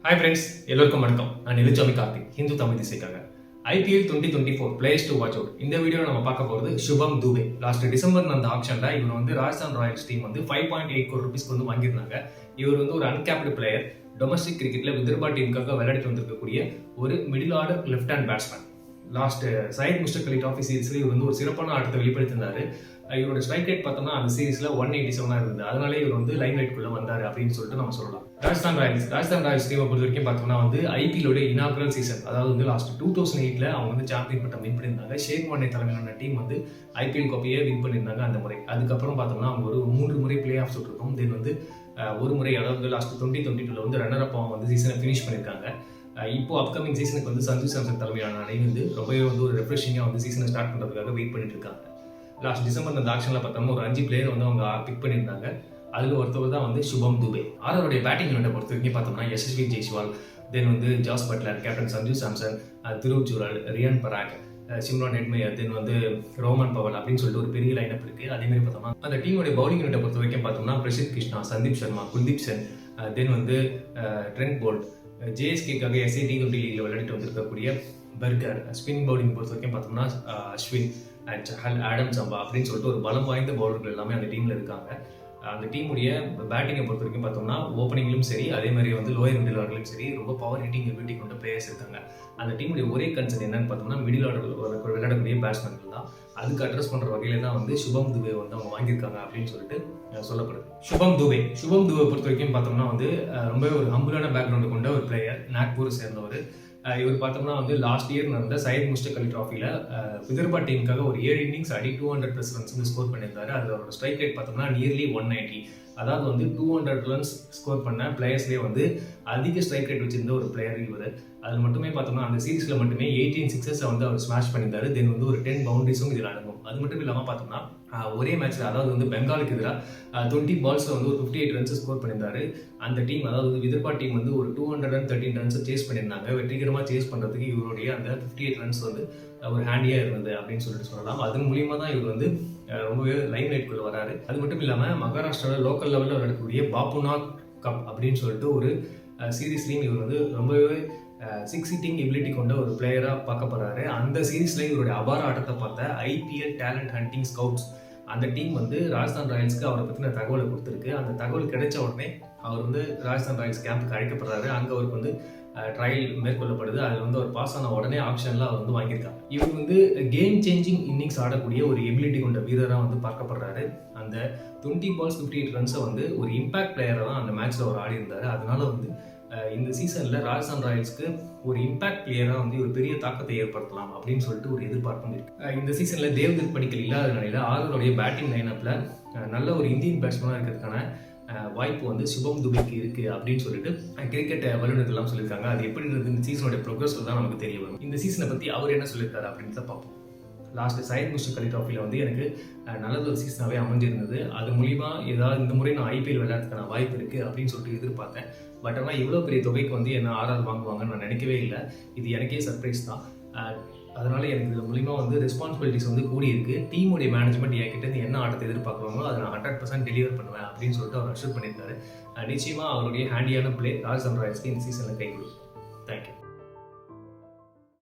Hi friends, எல்லோருக்கும் வணக்கம். நான் நிலுச்சாமி கார்த்திக், ஹிந்து தமிழ் திசைக்காக. IPL 2024 players to watch out. இந்த வீடியோவில் நம்ம பார்க்க போகிறது சுபம் துபே. லாஸ்ட் டிசம்பர் அந்த ஆப்ஷனில் இவர் வந்து ராஜஸ்தான் ராயல்ஸ் டீம் வந்து 5.8 crore rupees வந்து வாங்கியிருந்தாங்க. இவர் வந்து ஒரு அன்கேப்டு பிளேயர். டொமஸ்டிக் கிரிக்கெட்டில் விதர்பா டீமுக்காக விளையாடிட்டு வந்திருக்கக்கூடிய ஒரு middle order left hand batsman. Last Syed Mushtaq Ali trophy சீரீஸ்ல இவர் வந்து ஒரு சிறப்பான ஆட்டத்தை வெளிப்படுத்தினார். இவரோட ஸ்ட்ரைக் ரேட் பார்த்தோம்னா அந்த சீரீஸ்ல 187 இருந்தது. அதனால இவர் வந்து லைம் லைட்குள்ள வந்தாரு அப்படின்னு சொல்லிட்டு நம்ம சொல்லலாம். ராஜஸ்தான் ராயல்ஸ் டீமை பொறுத்த வரைக்கும் பார்த்தோம்னா வந்து ஐபிஎலோட இனாகுரல் சீசன், அதாவது வந்து லாஸ்ட் 2008ல அவங்க வந்து சாம்பியன் பட்டம் வின் பண்ணியிருந்தாங்க. ஷேக் வார்னே தலைமையிலான டீம் வந்து ஐபிஎல் கோப்பையே வின் பண்ணியிருந்தாங்க அந்த முறை. அதுக்கப்புறம் பார்த்தோம்னா அவங்க ஒரு 3 முறை பிளே ஆஃப் சுட்டிருக்கோம். தென் வந்து ஒரு முறை, அதாவது லாஸ்ட் 2022 வந்து ரன்னர் அப் அவங்க வந்து சீசனை ஃபினிஷ் பண்ணியிருக்காங்க. இப்போ அப்கமிங் சீசனுக்கு வந்து சஞ்சு சாம்சன் தலைமையிலான அணி வந்து ரொம்பவே வந்து ஒரு ரெஃப்ரெஷிங்காக வந்து சீசனை ஸ்டார்ட் பண்ணுறதுக்காக வெயிட் பண்ணிட்டு இருக்காங்க. லாஸ்ட் டிசம்பர் அந்த ஆக்ஷனில் பார்த்தோம்னா ஒரு 5 பிளேயர் வந்து அவங்க பிக் பண்ணியிருந்தாங்க. அதில் ஒருத்தவர் தான் வந்து சுபம் துபே. ஆரோடைய பேட்டிங் யூனிட்டை பொறுத்த வரைக்கும் பார்த்தோம்னா யசஸ்வி ஜெய்ஸ்வால், தென் வந்து Jos Buttler, captain Sanju Samson, Dhruv Jurel, Riyan Parag, Shimron Hetmyer, then வந்து ரோமன் பவல் அப்படின்னு சொல்லிட்டு ஒரு பெரிய லைனப் இருக்குது. அதேமாதிரி பார்த்தோம்னா அந்த டீமோட பவுலிங் யூனிட்டை பொறுத்த வரைக்கும் பார்த்தோம்னா பிரசித் கிருஷ்ணா, சந்தீப் சர்மா, குல்தீப் சென், தென் வந்து ட்ரெண்ட் போல்ட், ஜேஎஸ்கேக்காக SAT20 லீக்ல விளையாடிட்டு வந்திருக்கக்கூடிய பர்கர், ஸ்பின் பவுலிங் பொறுத்த வரைக்கும் பார்த்தோம்னா அஸ்வின், சஹல், ஆடம் சம்பா அப்படின்னு சொல்லிட்டு ஒரு பலம் வாய்ந்த பவுலர்கள் எல்லாமே அந்த டீமில் இருக்காங்க. அந்த டீமுடைய பேட்டிங்கை பொறுத்த வரைக்கும் பார்த்தோம்னா ஓப்பனிங்லும் சரி, அதே மாதிரி வந்து லோயர் மிடில் ஆர்டர்லையும் சரி ரொம்ப பவர் ஹிட்டிங் எபிலிட்டி கொண்ட பிளேயர்ஸ் இருக்காங்க. அந்த டீமுடைய ஒரே கன்சர்ன் என்னன்னு பார்த்தோம்னா மிடில் ஆர்டர் விளையாடக்கூடிய பேட்ஸ்மேன்கள் தான். அதுக்கு அட்ரஸ் பண்ணுற வகையில தான் வந்து சுபம் துபே வந்து அவங்க வாங்கியிருக்காங்க அப்படின்னு சொல்லிட்டு சொல்லப்படுது. சுபம் துபே பொறுத்த வரைக்கும் பார்த்தோம்னா வந்து ரொம்பவே ஒரு ஹம்பிளான பேக்ரவுண்டு கொண்ட ஒரு பிளேயர். நாக்பூரை சேர்ந்தவர். இவர் பார்த்தோம்னா வந்து லாஸ்ட் இயர் நடந்த சையத் முஸ்டக் அலி ட்ராஃபியில் விதர்பா டீமுக்காக ஒரு 7 இன்னிங்ஸ் ஆடி 200+ ரன்ஸ் வந்து ஸ்கோர் பண்ணியிருந்தாரு. அதோட ஸ்ட்ரைக் ரேட் பார்த்தோம்னா நியர்லி 190. அதாவது வந்து 200 ரன்ஸ் ஸ்கோர் பண்ண பிளேயர்ஸ்லேயே வந்து அதிக ஸ்ட்ரைக் ரேட் வச்சிருந்த ஒரு பிளேயர் இவர். அது மட்டுமே பார்த்தோம்னா அந்த சீரீஸில் மட்டுமே 18 சிக்ஸஸ் வந்து அவர் ஸ்மாஷ் பண்ணியிருந்தாரு. தென் வந்து ஒரு 10 பவுண்டரிஸும் இதில் அடங்கும். அது மட்டும் இல்லாமல் பார்த்தோம்னா ஒரே மேட்ச்சில், அதாவது வந்து பெங்காலுக்கு எதிராக 20 பால்ஸில் வந்து ஒரு 58 ரன்ஸ் ஸ்கோர் பண்ணியிருந்தாரு. அந்த டீம், அதாவது விதர்பா டீம் வந்து ஒரு 213 ரன்ஸை சேஸ் பண்ணியிருந்தாங்க. வெற்றிகரமாக சேஸ் பண்ணுறதுக்கு இவருடைய அந்த 58 ரன்ஸ் வந்து ஒரு ஹேண்டியாக இருந்தது அப்படின்னு சொல்லிட்டு சொல்லலாம். அதன் மூலியமாக தான் இவர் வந்து ரொம்பவே லைம் லைட்குள்ள வராரு. அது மட்டும் இல்லாமல் மகாராஷ்டிராவில் லோக்கல் லெவலில் விளையாடக்கூடிய பாப்புநாத் கப் அப்படின்னு சொல்லிட்டு ஒரு சீரீஸ்லையும் இவர் வந்து ரொம்பவே 6 ஹிட்டிங் எபிலிட்டி கொண்ட ஒரு பிளேயராக பார்க்கப்படுறாரு. அந்த சீரீஸில் இவருடைய அபார ஆட்டத்தை பார்த்த IPL டேலண்ட் ஹண்டிங் ஸ்கவுட்ஸ் அந்த டீம் வந்து ராஜஸ்தான் ராயல்ஸ்க்கு அவரை பற்றின தகவலை கொடுத்துருக்கு. அந்த தகவல் கிடைச்ச உடனே அவர் வந்து ராஜஸ்தான் ராயல்ஸ் கேம்புக்கு அழைக்கப்படுறாரு. அங்கே அவருக்கு வந்து ட்ரையல் மேற்கொள்ளப்படுது. அது வந்து ஒரு பாஸ் ஆன உடனே ஆப்ஷனில் அவர் வந்து வாங்கியிருக்காங்க. இவர் வந்து கேம் சேஞ்சிங் இன்னிங்ஸ் ஆடக்கூடிய ஒரு எபிலிட்டி கொண்ட வீரராக வந்து பார்க்கப்படுறாரு. அந்த 20 பால்ஸ் 58 ரன்ஸை வந்து ஒரு இம்பாக்ட் பிளேயராக தான் அந்த மேட்ச்சில் அவர் ஆடி இருந்தார். அதனால வந்து இந்த சீசனில் ராஜஸ்தான் ராயல்ஸ்க்கு ஒரு இம்பாக்ட் பிளேயராக வந்து ஒரு பெரிய தாக்கத்தை ஏற்படுத்தலாம் அப்படின்னு சொல்லிட்டு ஒரு எதிர்பார்ப்பும் இருக்கு. இந்த சீசனில் தேவ்தத் படிக்கல் இல்லாத நிலையில் ஆரோடைய பேட்டிங் லைனப்பில் நல்ல ஒரு இந்தியன் பேட்ஸ்மேனாக இருக்கிறதுக்கான வாய்ப்பு வந்து சுபம் துபேக்கு இருக்குது அப்படின்னு சொல்லிட்டு கிரிக்கெட் வல்லுநர்கள்லாம் சொல்லியிருக்காங்க. அது எப்படி இருக்குது இந்த சீசனோட ப்ரோக்ரஸில் தான் நமக்கு தெரிய வரும். இந்த சீசனை பற்றி அவர் என்ன சொல்லியிருக்காரு அப்படின்னு தான் பார்ப்போம். லாஸ்ட் சையத் முஸ்டக் அலி ட்ராஃபியில் வந்து எனக்கு நல்லது ஒரு சீசனாகவே அமைஞ்சிருந்தது. அது மூலிமா ஏதாவது இந்த முறை நான் IPL விளையாடுறதுக்கான வாய்ப்பு இருக்குது அப்படின்னு சொல்லிட்டு எதிர்பார்த்தேன். பட் ஆனால் இவ்வளோ பெரிய தொகைக்கு வந்து என்ன RR வாங்குவாங்கன்னு நான் நினைக்கவே இல்லை. இது எனக்கே சர்ப்ரைஸ் தான். அதனால எனக்கு இது மூலிமா வந்து ரெஸ்பான்சிபிலிட்டிஸ் வந்து கூடி இருக்கு. டீமுடைய மேனேஜ்மெண்ட் என்கிட்ட என்ன ஆட்டத்தை எதிர்பார்க்குறாங்களோ அதை நான் 100% டெலிவர் பண்ணுவேன் அப்படின்னு சொல்லிட்டு அவர் அஷ்யூர் பண்ணியிருக்காரு. நிச்சயமாக அவருடைய ஹேண்டியான பிளே ராஜஸ்தான் ராயல்ஸ்க்கு இந்த சீசனில் கை கொடுக்கும். தேங்க்யூ.